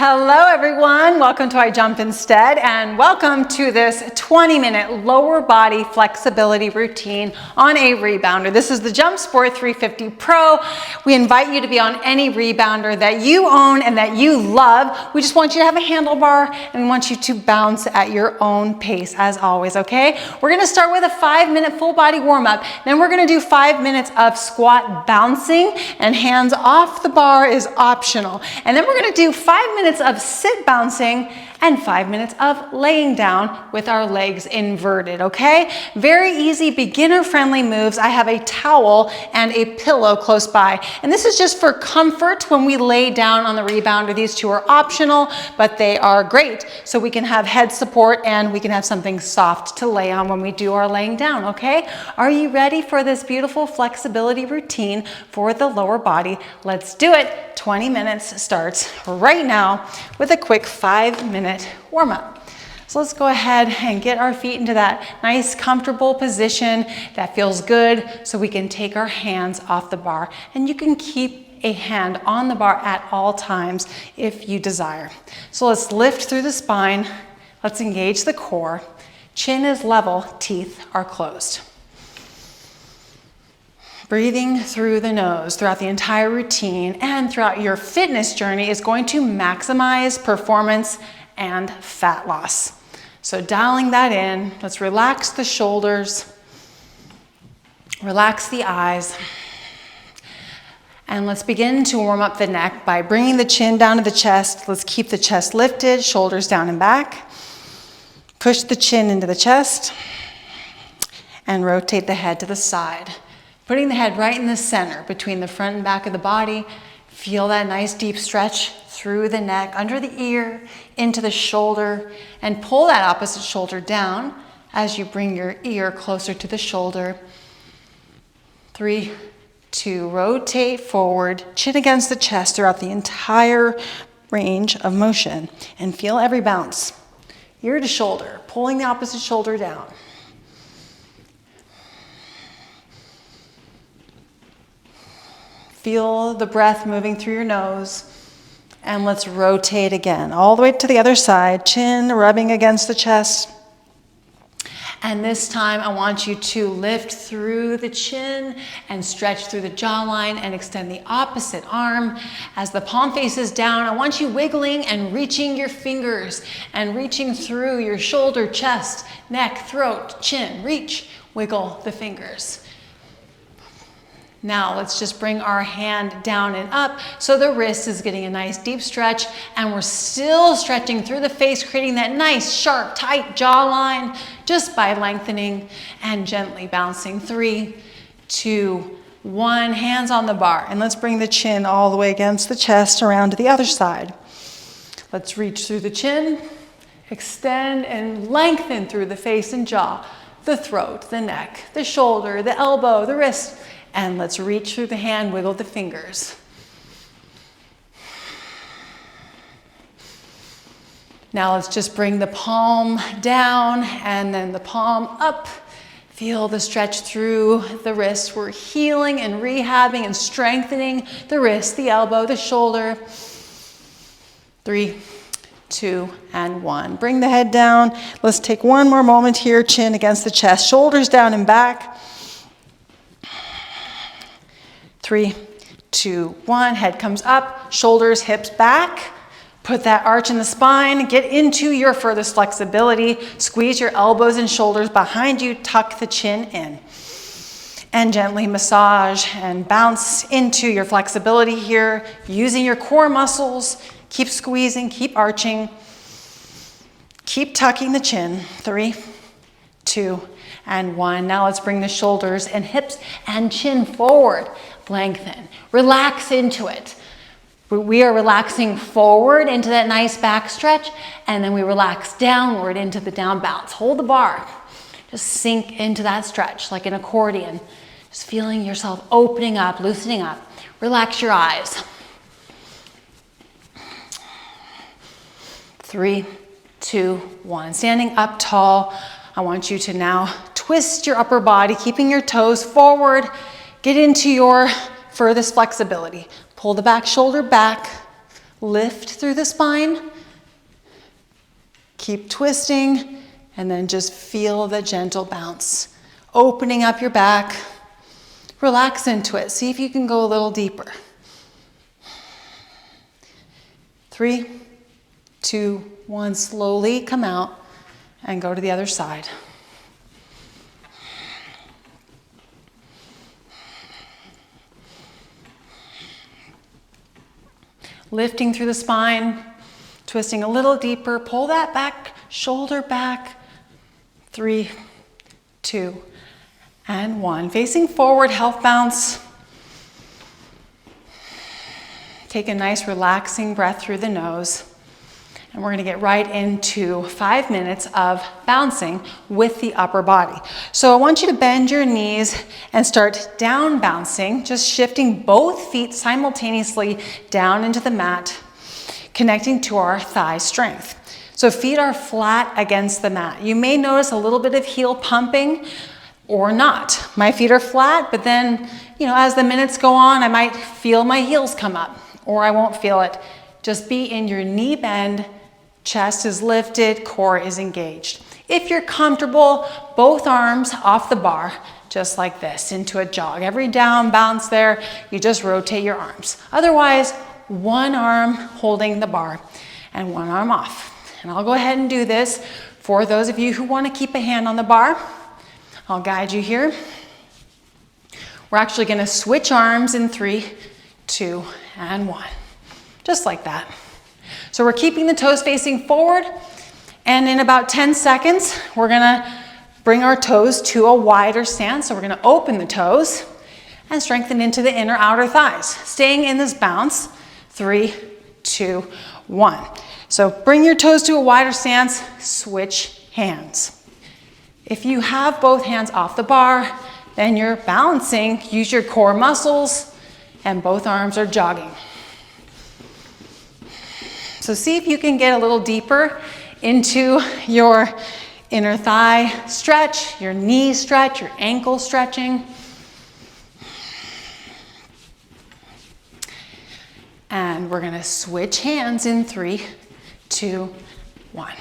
Hello everyone, welcome to I Jump Instead and welcome to this 20-minute lower body flexibility routine on a rebounder. This is the Jump Sport 350 Pro. We invite you to be on any rebounder that you own and that you love. We just want you to have a handlebar and we want you to bounce at your own pace as always, okay? We're gonna start with a 5-minute full body warm up. Then we're gonna do 5 minutes of squat bouncing and hands off the bar is optional. And then we're gonna do 5 minutes of sit bouncing and 5 minutes of laying down with our legs inverted, okay? Very easy, beginner-friendly moves. I have a towel and a pillow close by. And this is just for comfort when we lay down on the rebounder. These two are optional, but they are great. So we can have head support and we can have something soft to lay on when we do our laying down, okay? Are you ready for this beautiful flexibility routine for the lower body? Let's do it. 20 minutes starts right now with a quick 5-minute warm up. So let's go ahead and get our feet into that nice comfortable position that feels good so we can take our hands off the bar. And you can keep a hand on the bar at all times if you desire. So let's lift through the spine. Let's engage the core. Chin is level, teeth are closed. Breathing through the nose throughout the entire routine and throughout your fitness journey is going to maximize performance and fat loss. So dialing that in, let's relax the shoulders, relax the eyes, and let's begin to warm up the neck by bringing the chin down to the chest. Let's keep the chest lifted, shoulders down and back. Push the chin into the chest and rotate the head to the side. Putting the head right in the center between the front and back of the body. Feel that nice deep stretch through the neck, under the ear, into the shoulder, and pull that opposite shoulder down as you bring your ear closer to the shoulder. 3, 2, rotate forward, chin against the chest throughout the entire range of motion, and feel every bounce. Ear to shoulder, pulling the opposite shoulder down. Feel the breath moving through your nose. And let's rotate again, all the way to the other side, chin rubbing against the chest. And this time I want you to lift through the chin and stretch through the jawline and extend the opposite arm. As the palm faces down, I want you wiggling and reaching your fingers and reaching through your shoulder, chest, neck, throat, chin. Reach, wiggle the fingers. Now let's just bring our hand down and up so the wrist is getting a nice deep stretch and we're still stretching through the face, creating that nice, sharp, tight jawline just by lengthening and gently bouncing. 3, 2, 1, hands on the bar. And let's bring the chin all the way against the chest around to the other side. Let's reach through the chin, extend and lengthen through the face and jaw, the throat, the neck, the shoulder, the elbow, the wrist. And let's reach through the hand, wiggle the fingers. Now let's just bring the palm down and then the palm up. Feel the stretch through the wrist. We're healing and rehabbing and strengthening the wrist, the elbow, the shoulder. 3, 2, and 1. Bring the head down. Let's take one more moment here, chin against the chest, shoulders down and back. 3, 2, 1, head comes up, shoulders, hips back. Put that arch in the spine, get into your furthest flexibility. Squeeze your elbows and shoulders behind you, tuck the chin in. And gently massage and bounce into your flexibility here, using your core muscles. Keep squeezing, keep arching. Keep tucking the chin. 3, 2, and 1. Now let's bring the shoulders and hips and chin forward. Lengthen, relax into it. We are relaxing forward into that nice back stretch, and then we relax downward into the down bounce. Hold the bar. Just sink into that stretch like an accordion. Just feeling yourself opening up, loosening up. Relax your eyes. 3, 2, 1. Standing up tall, I want you to now twist your upper body, keeping your toes forward. Get into your furthest flexibility. Pull the back shoulder back, Lift through the spine. Keep twisting, and then just feel the gentle bounce. Opening up your back. Relax into it. See if you can go a little deeper. 3, 2, 1. Slowly come out and go to the other side. Lifting through the spine, twisting a little deeper. Pull that back, shoulder back. 3, 2, and 1. Facing forward, health bounce. Take a nice relaxing breath through the nose. And we're gonna get right into 5 minutes of bouncing with the upper body. So I want you to bend your knees and start down bouncing, just shifting both feet simultaneously down into the mat, connecting to our thigh strength. So feet are flat against the mat. You may notice a little bit of heel pumping or not. My feet are flat, but then, as the minutes go on, I might feel my heels come up, or I won't feel it. Just be in your knee bend, chest is lifted, core is engaged. If you're comfortable, both arms off the bar, just like this, into a jog. Every down bounce there, you just rotate your arms. Otherwise, one arm holding the bar and one arm off. And I'll go ahead and do this for those of you who want to keep a hand on the bar. I'll guide you here. We're actually going to switch arms in 3, 2, and 1. Just like that. So we're keeping the toes facing forward, and in about 10 seconds, we're gonna bring our toes to a wider stance. So we're gonna open the toes and strengthen into the inner outer thighs. Staying in this bounce, 3, 2, 1. So bring your toes to a wider stance, switch hands. If you have both hands off the bar, then you're balancing, use your core muscles, and both arms are jogging. So see if you can get a little deeper into your inner thigh stretch, your knee stretch, your ankle stretching. And we're gonna switch hands in 3, 2, 1.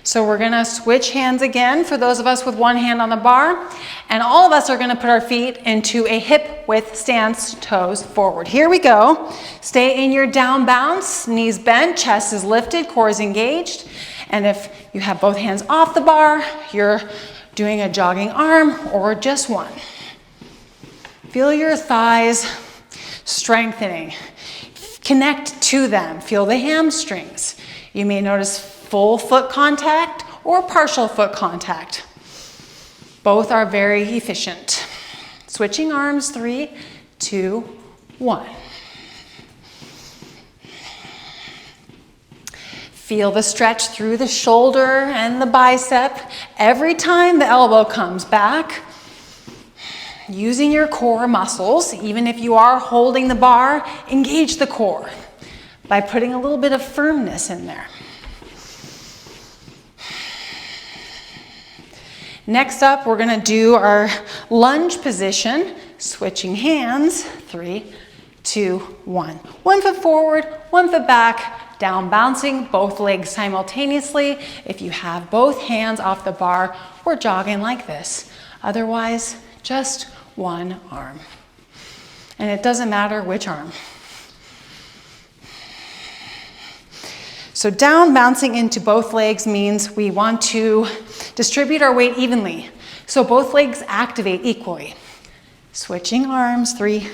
So we're gonna switch hands again for those of us with one hand on the bar, and all of us are gonna put our feet into a hip width stance, toes forward. Here we go. Stay in your down bounce, knees bent, chest is lifted, core is engaged. And if you have both hands off the bar, you're doing a jogging arm or just one. Feel your thighs strengthening. Connect to them. Feel the hamstrings. You may notice full foot contact or partial foot contact. Both are very efficient. Switching arms, 3, 2, 1. Feel the stretch through the shoulder and the bicep. Every time the elbow comes back, using your core muscles, even if you are holding the bar, engage the core by putting a little bit of firmness in there. Next up, we're gonna do our lunge position, switching hands, 3, 2, 1. One foot forward, one foot back, down bouncing, both legs simultaneously. If you have both hands off the bar, we're jogging like this. Otherwise, just one arm. And it doesn't matter which arm. So down bouncing into both legs means we want to distribute our weight evenly. So both legs activate equally. Switching arms, 3,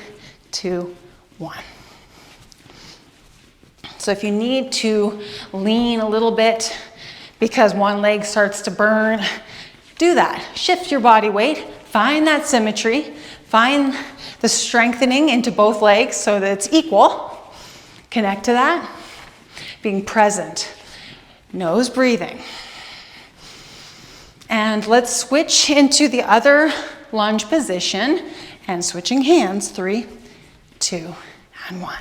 2, 1. So if you need to lean a little bit because one leg starts to burn, do that. Shift your body weight, find that symmetry, find the strengthening into both legs so that it's equal. Connect to that. Being present, nose breathing. And let's switch into the other lunge position. And switching hands, 3, 2, and 1.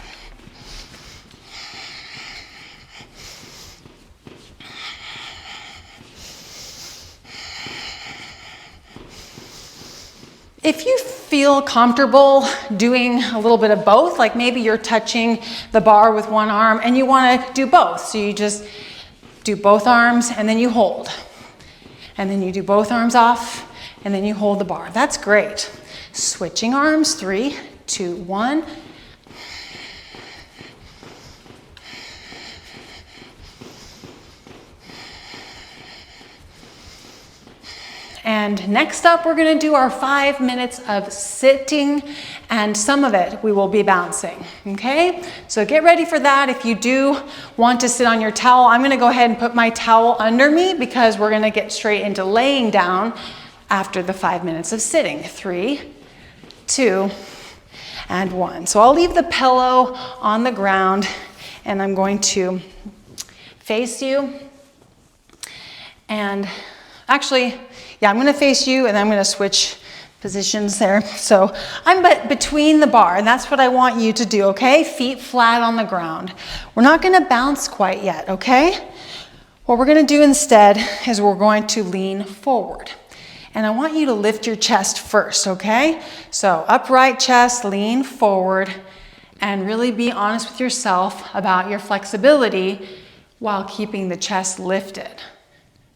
If you feel comfortable doing a little bit of both, like maybe you're touching the bar with one arm and you want to do both. So you just do both arms and then you hold. And then you do both arms off and then you hold the bar. That's great. Switching arms, 3, 2, 1. And next up, we're gonna do our 5 minutes of sitting, and some of it we will be bouncing, okay? So get ready for that. If you do want to sit on your towel, I'm gonna go ahead and put my towel under me because we're gonna get straight into laying down after the 5 minutes of sitting. 3, 2, and 1. So I'll leave the pillow on the ground and I'm going to face you. And actually, yeah, I'm gonna face you and I'm gonna switch positions there. So I'm between the bar, and that's what I want you to do, okay? Feet flat on the ground. We're not gonna bounce quite yet, okay? What we're gonna do instead is we're going to lean forward. And I want you to lift your chest first, okay? So upright chest, lean forward, and really be honest with yourself about your flexibility while keeping the chest lifted.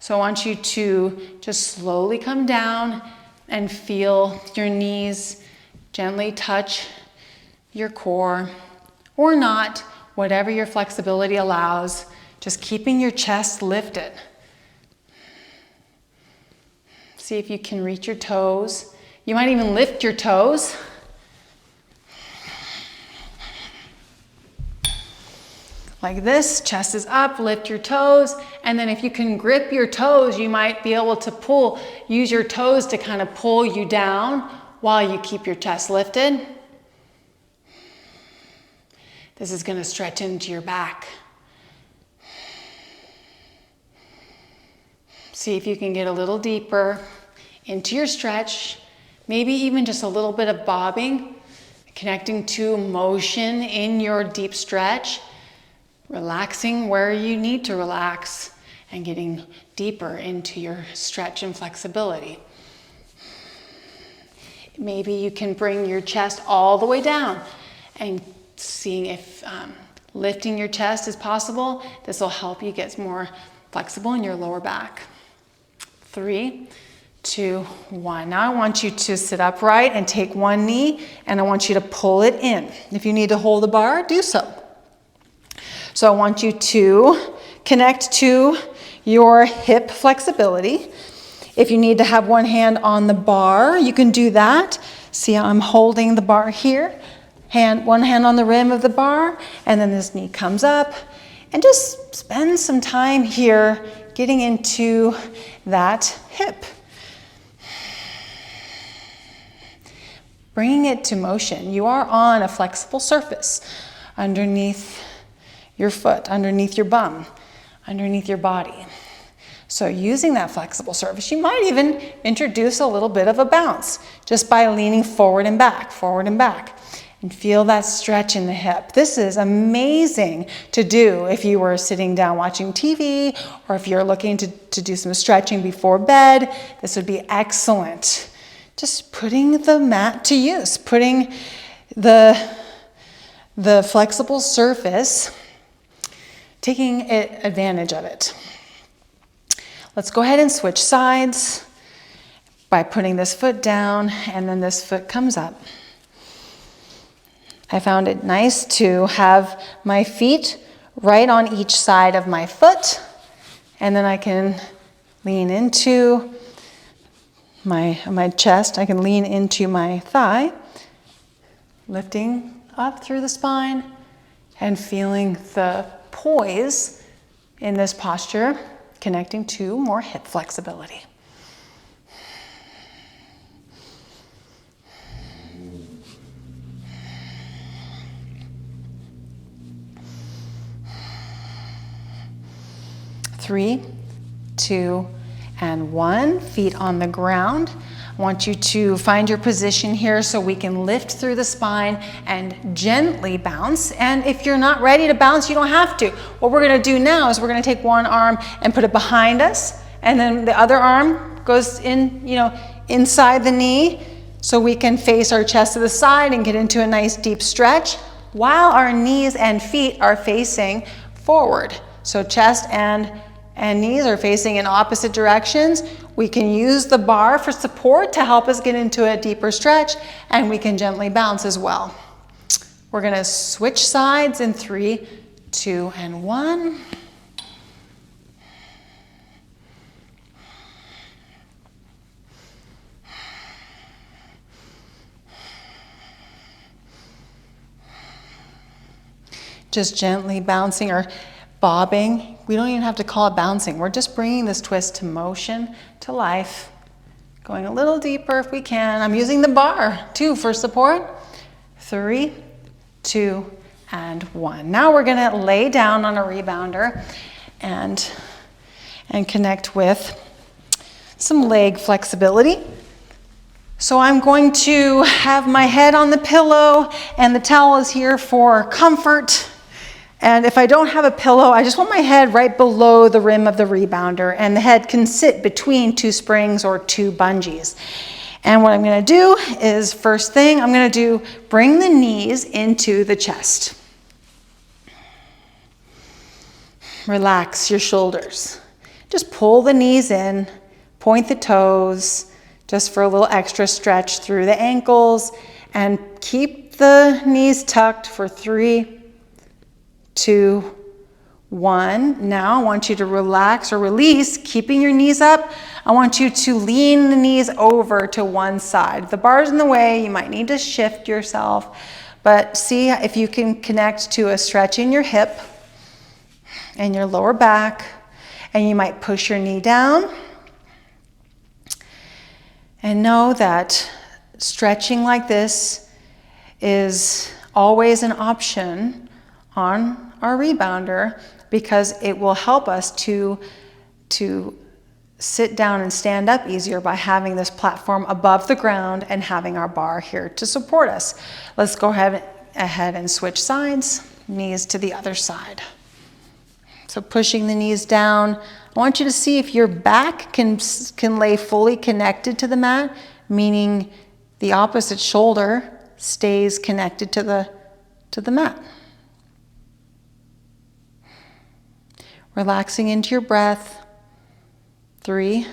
So I want you to just slowly come down and feel your knees gently touch your core, or not, whatever your flexibility allows, just keeping your chest lifted. See if you can reach your toes. You might even lift your toes. Like this, chest is up, lift your toes, and then if you can grip your toes, you might be able to use your toes to kind of pull you down while you keep your chest lifted. This is going to stretch into your back. See if you can get a little deeper into your stretch, maybe even just a little bit of bobbing, connecting to motion in your deep stretch. Relaxing where you need to relax and getting deeper into your stretch and flexibility. Maybe you can bring your chest all the way down and seeing if lifting your chest is possible. This will help you get more flexible in your lower back. 3, 2, 1. Now I want you to sit upright and take one knee, and I want you to pull it in. If you need to hold the bar, do so. So I want you to connect to your hip flexibility. If you need to have one hand on the bar, you can do that. See how I'm holding the bar here? One hand on the rim of the bar, and then this knee comes up. And just spend some time here getting into that hip. Bringing it to motion. You are on a flexible surface underneath your foot, underneath your bum, underneath your body. So using that flexible surface, you might even introduce a little bit of a bounce just by leaning forward and back, and feel that stretch in the hip. This is amazing to do if you were sitting down watching TV, or if you're looking to do some stretching before bed. This would be excellent. Just putting the mat to use, putting the flexible surface, taking advantage of it. Let's go ahead and switch sides by putting this foot down, and then this foot comes up. I found it nice to have my feet right on each side of my foot, and then I can lean into my chest. I can lean into my thigh, lifting up through the spine and feeling the poise in this posture, connecting to more hip flexibility. Three, 2, and 1. Feet on the ground. I want you to find your position here so we can lift through the spine and gently bounce. And if you're not ready to bounce, you don't have to. What we're gonna do now is we're gonna take one arm and put it behind us, and then the other arm goes in, inside the knee, so we can face our chest to the side and get into a nice deep stretch while our knees and feet are facing forward. So chest and knees are facing in opposite directions. We can use the bar for support to help us get into a deeper stretch, and we can gently bounce as well. We're gonna switch sides in 3, 2, and 1. Just gently bouncing or bobbing. We don't even have to call it bouncing. We're just bringing this twist to motion, to life. Going a little deeper if we can. I'm using the bar too for support. 3, 2, and 1. Now we're gonna lay down on a rebounder and connect with some leg flexibility. So I'm going to have my head on the pillow, and the towel is here for comfort. And if I don't have a pillow, I just want my head right below the rim of the rebounder, and the head can sit between 2 springs or 2 bungees. And what I'm gonna do is, first thing I'm gonna do, bring the knees into the chest. Relax your shoulders. Just pull the knees in, point the toes, just for a little extra stretch through the ankles, and keep the knees tucked for 3, 2, 1. Now I want you to relax or release, keeping your knees up. I want you to lean the knees over to one side. If the bar's in the way, you might need to shift yourself, but see if you can connect to a stretch in your hip and your lower back, and you might push your knee down. And know that stretching like this is always an option on our rebounder, because it will help us to sit down and stand up easier by having this platform above the ground and having our bar here to support us. Let's go ahead and switch sides, knees to the other side. So pushing the knees down. I want you to see if your back can lay fully connected to the mat, meaning the opposite shoulder stays connected to the mat. Relaxing into your breath. 3,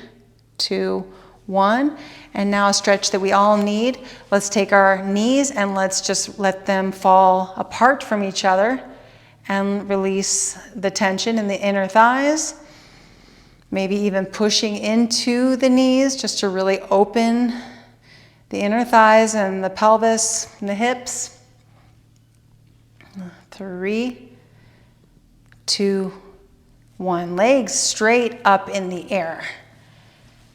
2, 1. And now a stretch that we all need. Let's take our knees and let's just let them fall apart from each other and release the tension in the inner thighs. Maybe even pushing into the knees just to really open the inner thighs and the pelvis and the hips. 3, 2, 1. Legs straight up in the air.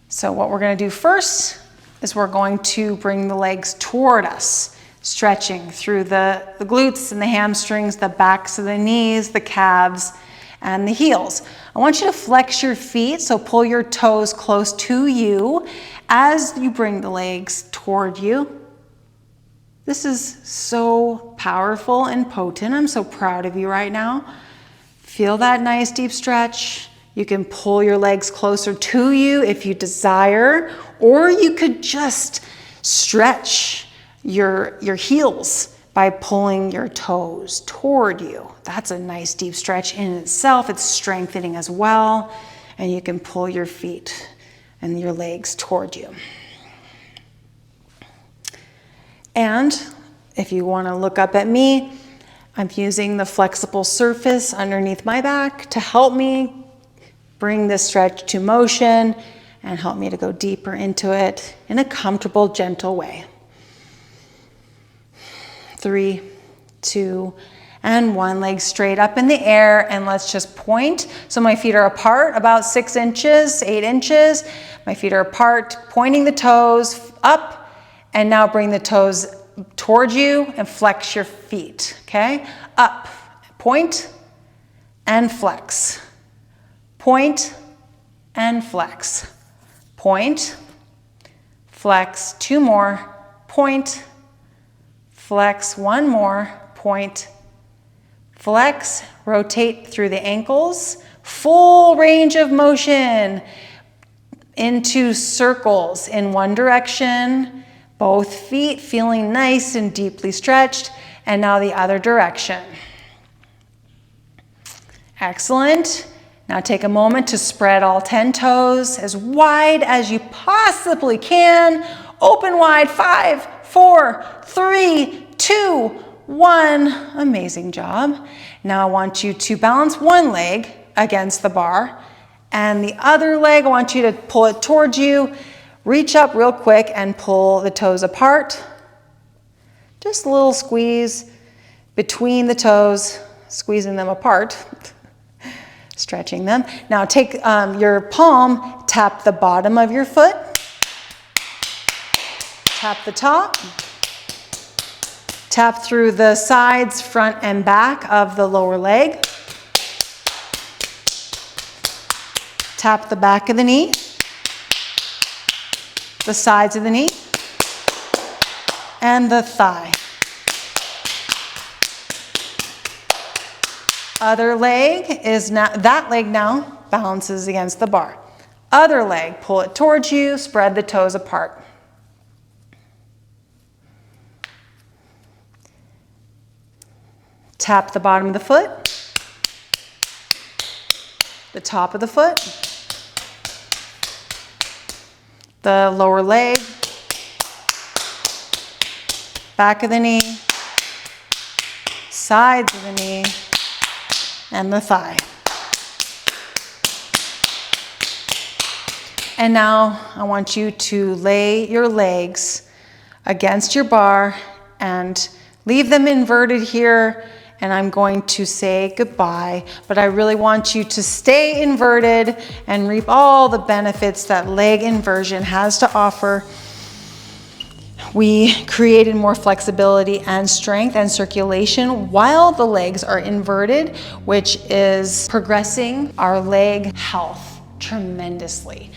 So what we're going to do first is we're going to bring the legs toward us, stretching through the glutes and the hamstrings, the backs of the knees, the calves, and the heels. I want you to flex your feet, so pull your toes close to you as you bring the legs toward you. This is so powerful and potent. I'm so proud of you right now. Feel that nice deep stretch. You can pull your legs closer to you if you desire, or you could just stretch your heels by pulling your toes toward you. That's a nice deep stretch in itself. It's strengthening as well. And you can pull your feet and your legs toward you. And if you want to look up at me, I'm using the flexible surface underneath my back to help me bring this stretch to motion and help me to go deeper into it in a comfortable, gentle way. 3, 2, and 1. Legs straight up in the air, and let's just point. So my feet are apart about 6 inches, 8 inches. My feet are apart, pointing the toes up, and now bring the toes towards you and flex your feet, okay? Up, point, and flex. Point, and flex. Point, flex, 2 more, point, flex, 1 more, point, flex, rotate through the ankles, full range of motion into circles in one direction, both feet feeling nice and deeply stretched, and now the other direction. Excellent. Now take a moment to spread all 10 toes as wide as you possibly can. Open wide, 5, 4, 3, 2, 1. Amazing job. Now I want you to balance one leg against the bar, and the other leg, I want you to pull it towards you. Reach up real quick and pull the toes apart. Just a little squeeze between the toes, squeezing them apart. Stretching them. Now take your palm, tap the bottom of your foot, tap the top, tap through the sides, front and back of the lower leg, tap the back of the knee, the sides of the knee, and the thigh. Other leg is now, that leg now balances against the bar. Other leg, pull it towards you, spread the toes apart. Tap the bottom of the foot, the top of the foot, the lower leg, back of the knee, sides of the knee, and the thigh. And now I want you to lay your legs against your bar and leave them inverted here, and I'm going to say goodbye, but I really want you to stay inverted and reap all the benefits that leg inversion has to offer. We created more flexibility and strength and circulation while the legs are inverted, which is progressing our leg health tremendously.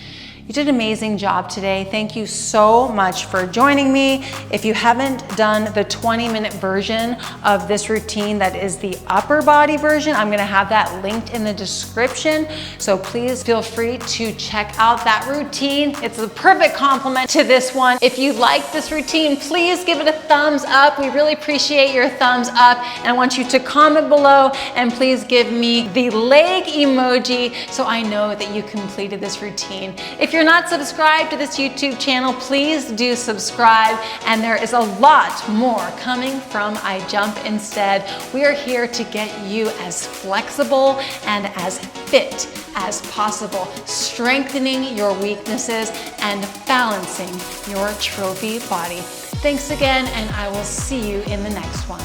You did an amazing job today. Thank you so much for joining me. If you haven't done the 20-minute version of this routine, that is the upper body version, I'm gonna have that linked in the description. So please feel free to check out that routine. It's a perfect complement to this one. If you like this routine, please give it a thumbs up. We really appreciate your thumbs up. And I want you to comment below and please give me the leg emoji so I know that you completed this routine. If you're not subscribed to this YouTube channel, please do subscribe. And there is a lot more coming from I Jump Instead. We are here to get you as flexible and as fit as possible, strengthening your weaknesses and balancing your trophy body. Thanks again, and I will see you in the next one.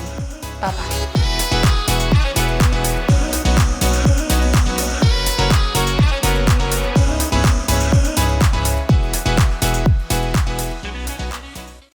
Bye-bye.